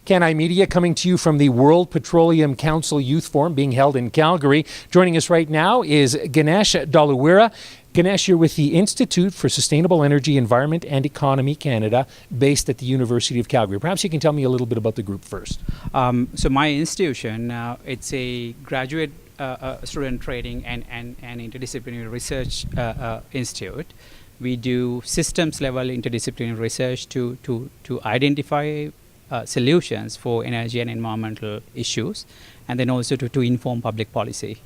Can Media coming to you from the World Petroleum Council Youth Forum being held in Calgary. Joining us right now is Ganesh Doluweera. Ganesh, you're with the Institute for Sustainable Energy, Environment and Economy Canada, based at the University of Calgary. Perhaps you can tell me a little bit about the group first. So my institution, it's a graduate student training and interdisciplinary research institute. We do systems level interdisciplinary research to identify solutions for energy and environmental issues, and then also to inform public policy.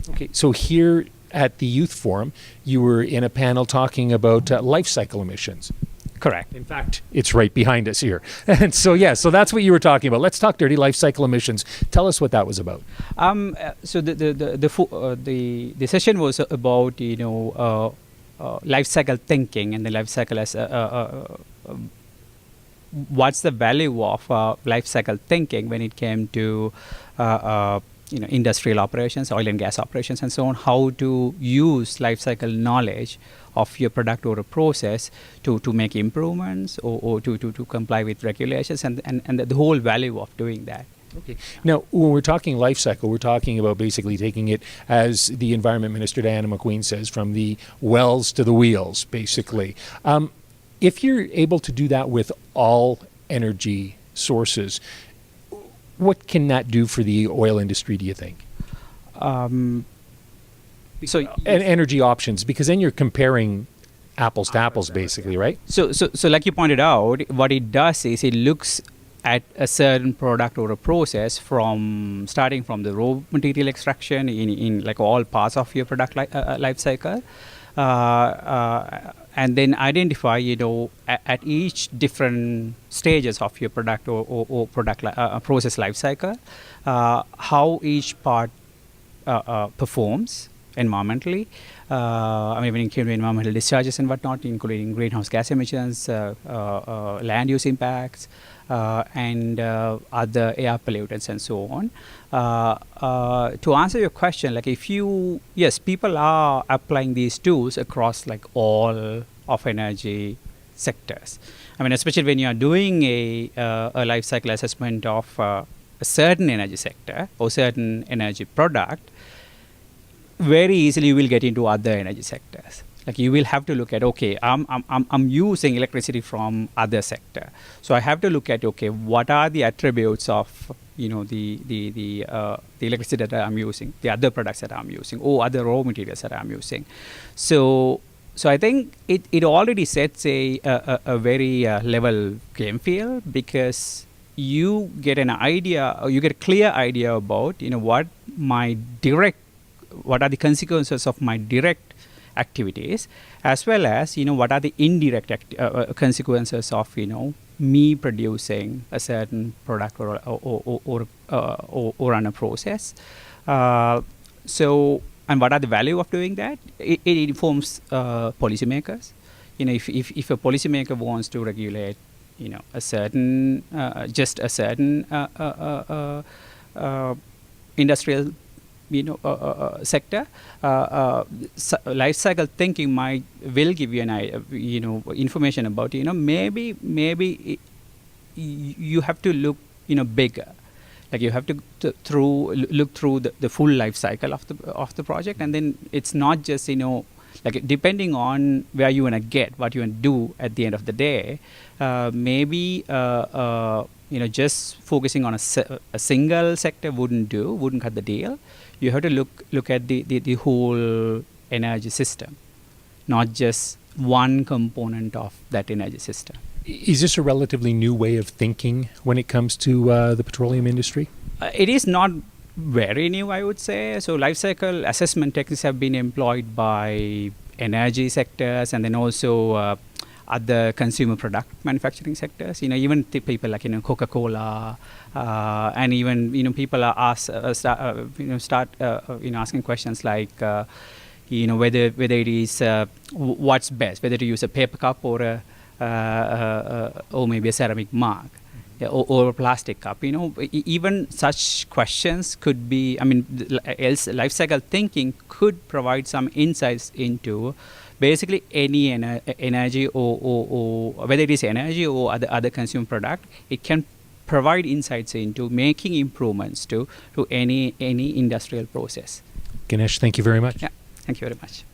Okay, so here at the Youth Forum, you were in a panel talking about life cycle emissions. Correct. In fact, it's right behind us here. And so, so that's what you were talking about. Let's talk dirty life cycle emissions. Tell us what that was about. So the session was about life cycle thinking, and the life cycle as what's the value of life cycle thinking when it came to industrial operations, oil and gas operations, and so on. How to use life cycle knowledge of your product or a process to make improvements or to comply with regulations, and the whole value of doing that. Okay. Now, when we're talking life cycle, we're talking about basically taking it, as the Environment Minister Diana McQueen says, from the wells to the wheels, basically. If you're able to do that with all energy sources, what can that do for the oil industry, do you think? So energy options, because then you're comparing apples to apples, basically, right? So like you pointed out, what it does is it looks at a certain product or a process from starting from the raw material extraction in like all parts of your product life cycle, and then identify at each different stages of your product or product process life cycle how each part performs environmentally. When it came to environmental discharges and whatnot, including greenhouse gas emissions, land use impacts, and other air pollutants and so on. To answer your question, like people are applying these tools across like all of energy sectors. Especially when you are doing a life cycle assessment of a certain energy sector or certain energy product, very easily you will get into other energy sectors. Like you will have to look at, okay, I'm using electricity from other sector, so I have to look at, okay, what are the attributes of the electricity that I'm using, the other products that I'm using, or other raw materials that I'm using. So I think it already sets a very level playing field, because you get an idea, or you get a clear idea about what are the consequences of my direct activities, as well as what are the indirect consequences of me producing a certain product or run a process. And what are the value of doing that? It informs policymakers. If a policymaker wants to regulate a certain industrial sector, life cycle thinking will give you an information about maybe you have to look bigger. Like you have to look through the full life cycle of the project, and then it's not just like depending on where you want to get, what you want to do at the end of the day. Maybe just focusing on a single sector wouldn't cut the deal. You have to look at the whole energy system, not just one component of that energy system. Is this a relatively new way of thinking when it comes to the petroleum industry? It is not very new, I would say. So life cycle assessment techniques have been employed by energy sectors, and then also other consumer product manufacturing sectors. Even people like Coca-Cola, and even people are start asking questions like whether it is what's best, whether to use a paper cup or maybe a ceramic mug. Or a plastic cup. Even such questions could be. Life cycle thinking could provide some insights into basically any energy or whether it is energy or other consumer product. It can provide insights into making improvements to any industrial process. Ganesh, thank you very much. Yeah, thank you very much.